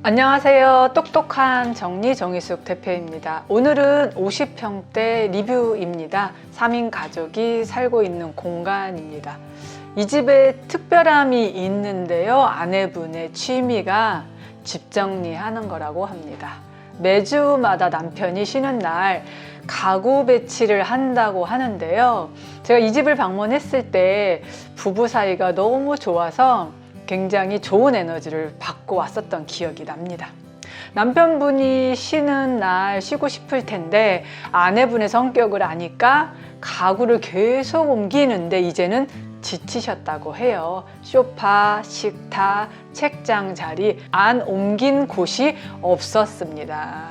안녕하세요. 똑똑한 정리정의숙 대표입니다. 오늘은 50평대 리뷰입니다. 3인 가족이 살고 있는 공간입니다. 이 집에 특별함이 있는데요. 아내분의 취미가 집 정리하는 거라고 합니다. 매주마다 남편이 쉬는 날 가구 배치를 한다고 하는데요. 제가 이 집을 방문했을 때 부부 사이가 너무 좋아서 굉장히 좋은 에너지를 받고 왔었던 기억이 납니다. 남편분이 쉬는 날 쉬고 싶을 텐데 아내분의 성격을 아니까 가구를 계속 옮기는데 이제는 지치셨다고 해요. 소파, 식탁, 책장 자리 안 옮긴 곳이 없었습니다.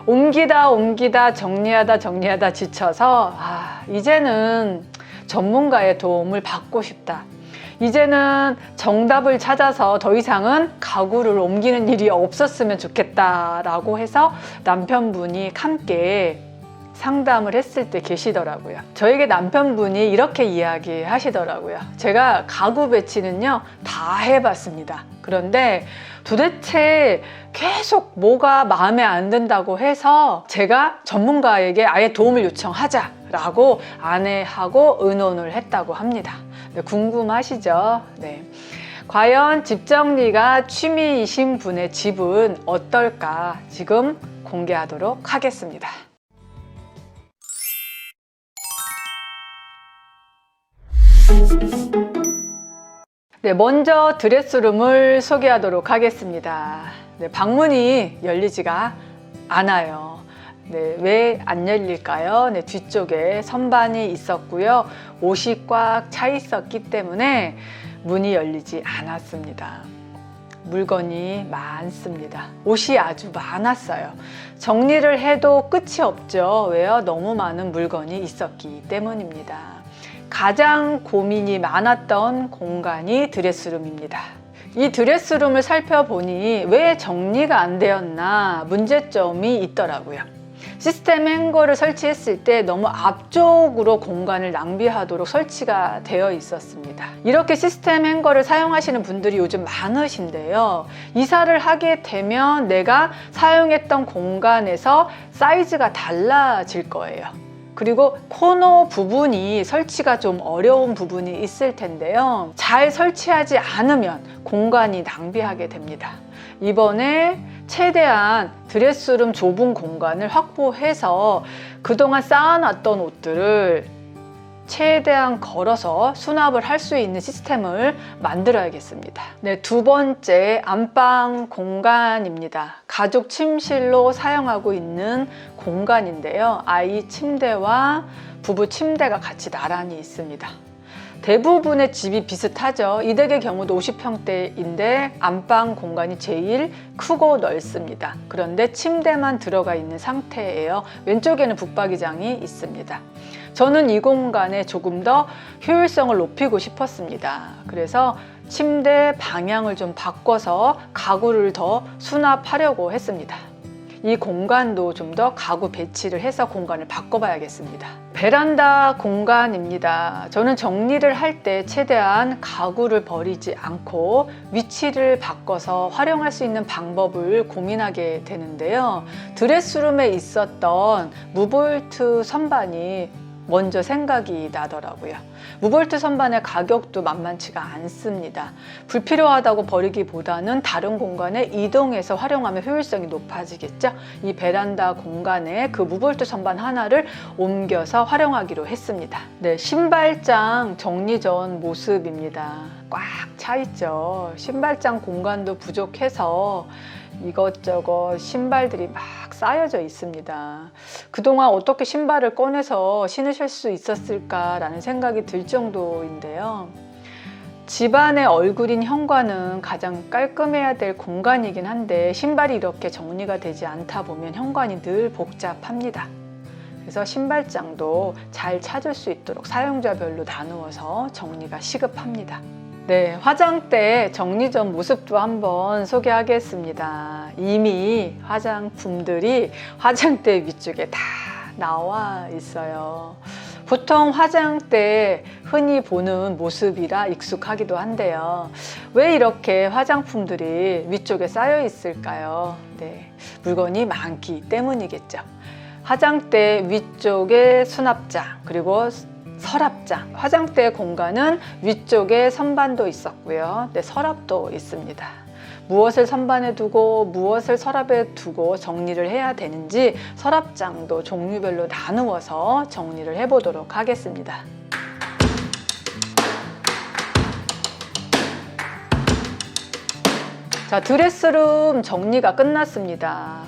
옮기다 정리하다 지쳐서 이제는 전문가의 도움을 받고 싶다. 이제는 정답을 찾아서 더 이상은 가구를 옮기는 일이 없었으면 좋겠다라고 해서 남편분이 함께 상담을 했을 때 계시더라고요. 저에게 남편분이 이렇게 이야기하시더라고요. 제가 가구 배치는요 다 해봤습니다. 그런데 도대체 계속 뭐가 마음에 안 든다고 해서 제가 전문가에게 아예 도움을 요청하자라고 아내하고 의논을 했다고 합니다. 네, 궁금하시죠? 네. 과연 집 정리가 취미이신 분의 집은 어떨까? 지금 공개하도록 하겠습니다. 네, 먼저 드레스룸을 소개하도록 하겠습니다. 네, 방문이 열리지가 않아요. 네, 왜 안 열릴까요? 네, 뒤쪽에 선반이 있었고요. 옷이 꽉 차 있었기 때문에 문이 열리지 않았습니다. 물건이 많습니다. 옷이 아주 많았어요. 정리를 해도 끝이 없죠. 왜요? 너무 많은 물건이 있었기 때문입니다. 가장 고민이 많았던 공간이 드레스룸입니다. 이 드레스룸을 살펴보니 왜 정리가 안 되었나 문제점이 있더라고요. 시스템 행거를 설치했을 때 너무 앞쪽으로 공간을 낭비하도록 설치가 되어 있었습니다. 이렇게 시스템 행거를 사용하시는 분들이 요즘 많으신데요. 이사를 하게 되면 내가 사용했던 공간에서 사이즈가 달라질 거예요. 그리고 코너 부분이 설치가 좀 어려운 부분이 있을 텐데요. 잘 설치하지 않으면 공간이 낭비하게 됩니다. 이번에 최대한 드레스룸 좁은 공간을 확보해서 그동안 쌓아놨던 옷들을 최대한 걸어서 수납을 할 수 있는 시스템을 만들어야겠습니다. 네, 두 번째 안방 공간입니다. 가족 침실로 사용하고 있는 공간인데요. 아이 침대와 부부 침대가 같이 나란히 있습니다. 대부분의 집이 비슷하죠. 이 댁의 경우도 50평대인데 안방 공간이 제일 크고 넓습니다. 그런데 침대만 들어가 있는 상태예요. 왼쪽에는 붙박이장이 있습니다. 저는 이 공간에 조금 더 효율성을 높이고 싶었습니다. 그래서 침대 방향을 좀 바꿔서 가구를 더 수납하려고 했습니다. 이 공간도 좀 더 가구 배치를 해서 공간을 바꿔봐야겠습니다. 베란다 공간입니다. 저는 정리를 할 때 최대한 가구를 버리지 않고 위치를 바꿔서 활용할 수 있는 방법을 고민하게 되는데요. 드레스룸에 있었던 무볼트 선반이 먼저 생각이 나더라고요. 무볼트 선반의 가격도 만만치가 않습니다. 불필요하다고 버리기보다는 다른 공간에 이동해서 활용하면 효율성이 높아지겠죠. 이 베란다 공간에 그 무볼트 선반 하나를 옮겨서 활용하기로 했습니다. 네, 신발장 정리 전 모습입니다. 꽉 차 있죠. 신발장 공간도 부족해서 이것저것 신발들이 막 쌓여져 있습니다. 그동안 어떻게 신발을 꺼내서 신으실 수 있었을까라는 생각이 들 정도인데요. 집안의 얼굴인 현관은 가장 깔끔해야 될 공간이긴 한데 신발이 이렇게 정리가 되지 않다 보면 현관이 늘 복잡합니다. 그래서 신발장도 잘 찾을 수 있도록 사용자별로 나누어서 정리가 시급합니다. 네, 화장대 정리 전 모습도 한번 소개하겠습니다. 이미 화장품들이 화장대 위쪽에 다 나와 있어요. 보통 화장대 흔히 보는 모습이라 익숙하기도 한데요. 왜 이렇게 화장품들이 위쪽에 쌓여 있을까요? 네, 물건이 많기 때문이겠죠. 화장대 위쪽에 수납장, 그리고 서랍장. 화장대 공간은 위쪽에 선반도 있었고요. 네, 서랍도 있습니다. 무엇을 선반에 두고 무엇을 서랍에 두고 정리를 해야 되는지 서랍장도 종류별로 나누어서 정리를 해보도록 하겠습니다. 자, 드레스룸 정리가 끝났습니다.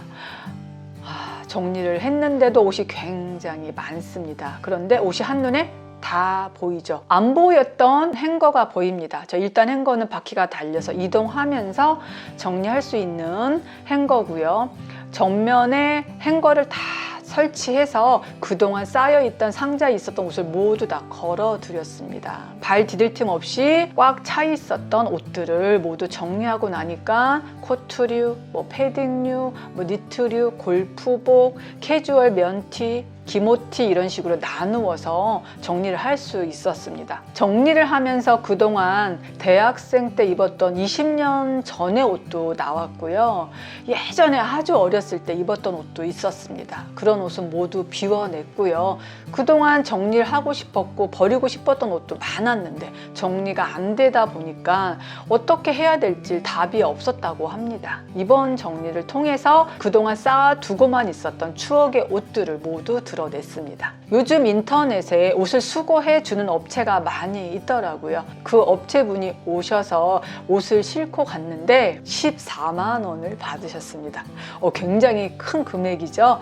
정리를 했는데도 옷이 굉장히 많습니다. 그런데 옷이 한눈에 다 보이죠. 안 보였던 행거가 보입니다. 일단 행거는 바퀴가 달려서 이동하면서 정리할 수 있는 행거고요. 정면에 행거를 다 설치해서 그동안 쌓여있던 상자에 있었던 옷을 모두 다 걸어드렸습니다. 발 디딜 틈 없이 꽉 차 있었던 옷들을 모두 정리하고 나니까 코트류, 패딩류, 니트류, 골프복, 캐주얼 면티, 기모티 이런 식으로 나누어서 정리를 할 수 있었습니다. 정리를 하면서 그동안 대학생 때 입었던 20년 전의 옷도 나왔고요. 예전에 아주 어렸을 때 입었던 옷도 있었습니다. 그런 옷은 모두 비워냈고요. 그동안 정리를 하고 싶었고 버리고 싶었던 옷도 많았는데 정리가 안 되다 보니까 어떻게 해야 될지 답이 없었다고 합니다. 이번 정리를 통해서 그동안 쌓아두고만 있었던 추억의 옷들을 모두 드러냈습니다. 요즘 인터넷에 옷을 수거해 주는 업체가 많이 있더라고요. 그 업체분이 오셔서 옷을 싣고 갔는데 14만 원을 받으셨습니다. 굉장히 큰 금액이죠.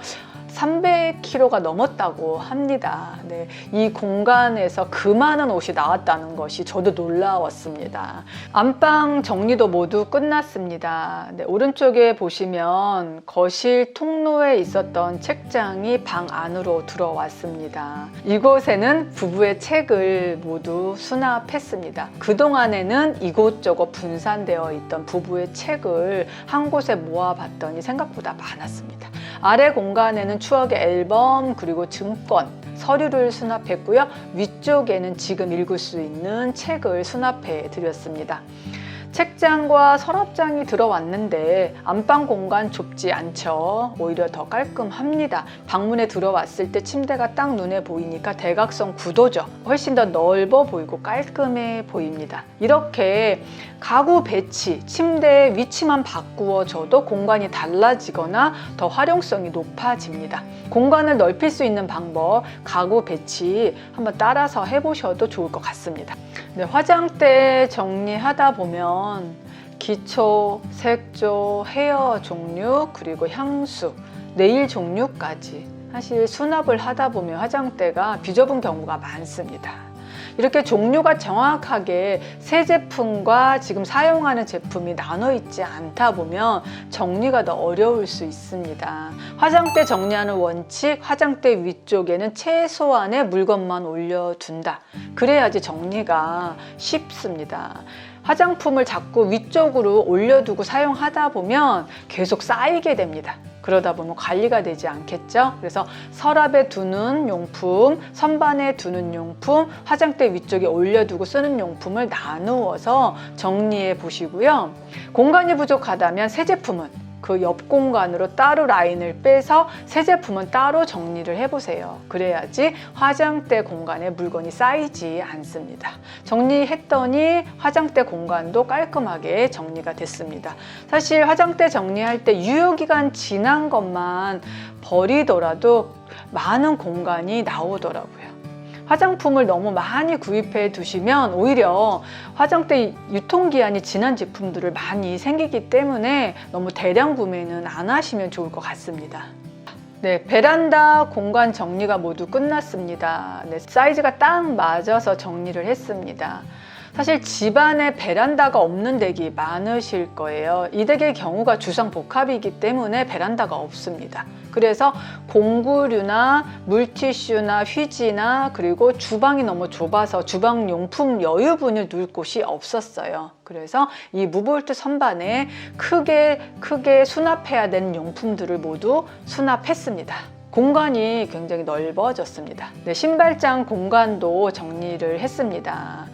300kg가 넘었다고 합니다. 네, 이 공간에서 그 많은 옷이 나왔다는 것이 저도 놀라웠습니다. 안방 정리도 모두 끝났습니다. 네, 오른쪽에 보시면 거실 통로에 있었던 책장이 방 안으로 들어왔습니다. 이곳에는 부부의 책을 모두 수납했습니다. 그동안에는 이곳저곳 분산되어 있던 부부의 책을 한 곳에 모아봤더니 생각보다 많았습니다. 아래 공간에는 추억의 앨범, 그리고 증권, 서류를 수납했고요. 위쪽에는 지금 읽을 수 있는 책을 수납해 드렸습니다. 책장과 서랍장이 들어왔는데 안방 공간 좁지 않죠. 오히려 더 깔끔합니다. 방문에 들어왔을 때 침대가 딱 눈에 보이니까 대각선 구도죠. 훨씬 더 넓어 보이고 깔끔해 보입니다. 이렇게 가구 배치, 침대의 위치만 바꾸어져도 공간이 달라지거나 더 활용성이 높아집니다. 공간을 넓힐 수 있는 방법, 가구 배치 한번 따라서 해보셔도 좋을 것 같습니다. 네, 화장대 정리하다 보면 기초, 색조, 헤어 종류, 그리고 향수, 네일 종류까지 사실 수납을 하다 보면 화장대가 비좁은 경우가 많습니다. 이렇게 종류가 정확하게 새 제품과 지금 사용하는 제품이 나눠 있지 않다 보면 정리가 더 어려울 수 있습니다. 화장대 정리하는 원칙, 화장대 위쪽에는 최소한의 물건만 올려둔다. 그래야지 정리가 쉽습니다. 화장품을 자꾸 위쪽으로 올려두고 사용하다 보면 계속 쌓이게 됩니다. 그러다 보면 관리가 되지 않겠죠? 그래서 서랍에 두는 용품, 선반에 두는 용품, 화장대 위쪽에 올려두고 쓰는 용품을 나누어서 정리해 보시고요. 공간이 부족하다면 새 제품은 그 옆 공간으로 따로 라인을 빼서 새 제품은 따로 정리를 해보세요. 그래야지 화장대 공간에 물건이 쌓이지 않습니다. 정리했더니 화장대 공간도 깔끔하게 정리가 됐습니다. 사실 화장대 정리할 때 유효기간 지난 것만 버리더라도 많은 공간이 나오더라고요. 화장품을 너무 많이 구입해 두시면 오히려 화장대 유통기한이 지난 제품들을 많이 생기기 때문에 너무 대량 구매는 안 하시면 좋을 것 같습니다. 네, 베란다 공간 정리가 모두 끝났습니다. 네, 사이즈가 딱 맞아서 정리를 했습니다. 사실 집안에 베란다가 없는 댁이 많으실 거예요. 이 댁의 경우가 주상복합이기 때문에 베란다가 없습니다. 그래서 공구류나 물티슈나 휴지나 그리고 주방이 너무 좁아서 주방용품 여유분을 놓을 곳이 없었어요. 그래서 이 무볼트 선반에 크게 수납해야 되는 용품들을 모두 수납했습니다. 공간이 굉장히 넓어졌습니다. 네, 신발장 공간도 정리를 했습니다.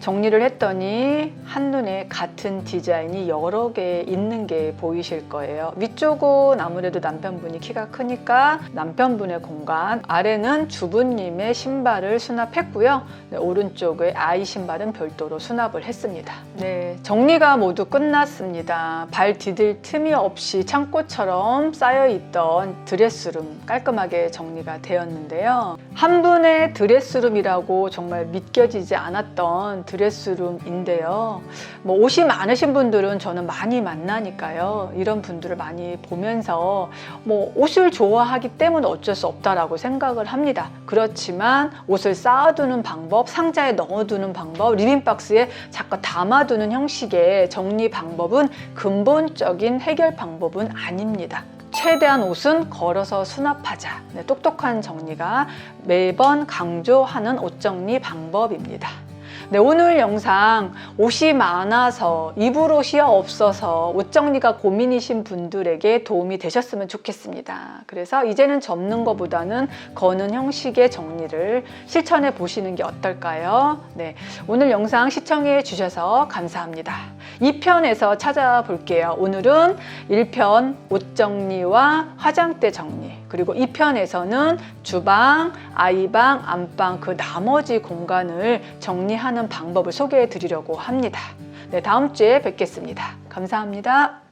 정리를 했더니 한눈에 같은 디자인이 여러 개 있는 게 보이실 거예요. 위쪽은 아무래도 남편분이 키가 크니까 남편분의 공간, 아래는 주부님의 신발을 수납했고요. 네, 오른쪽에 아이 신발은 별도로 수납을 했습니다. 네, 정리가 모두 끝났습니다. 발 디딜 틈이 없이 창고처럼 쌓여있던 드레스룸 깔끔하게 정리가 되었는데요. 한 분의 드레스룸이라고 정말 믿겨지지 않았던 드레스룸인데요. 뭐 옷이 많으신 분들은 저는 많이 만나니까요. 이런 분들을 많이 보면서 뭐 옷을 좋아하기 때문에 어쩔 수 없다라고 생각을 합니다. 그렇지만 옷을 쌓아두는 방법, 상자에 넣어두는 방법, 리빙박스에 잠깐 담아두는 형식의 정리 방법은 근본적인 해결 방법은 아닙니다. 최대한 옷은 걸어서 수납하자. 네, 똑똑한 정리가 매번 강조하는 옷 정리 방법입니다. 네, 오늘 영상 옷이 많아서 입을 옷이 없어서 옷 정리가 고민이신 분들에게 도움이 되셨으면 좋겠습니다. 그래서 이제는 접는 것보다는 거는 형식의 정리를 실천해 보시는 게 어떨까요? 네, 오늘 영상 시청해 주셔서 감사합니다. 2편에서 찾아볼게요. 오늘은 1편 옷 정리와 화장대 정리, 그리고 2편에서는 주방, 아이방, 안방 그 나머지 공간을 정리하는 방법을 소개해 드리려고 합니다. 네, 다음 주에 뵙겠습니다. 감사합니다.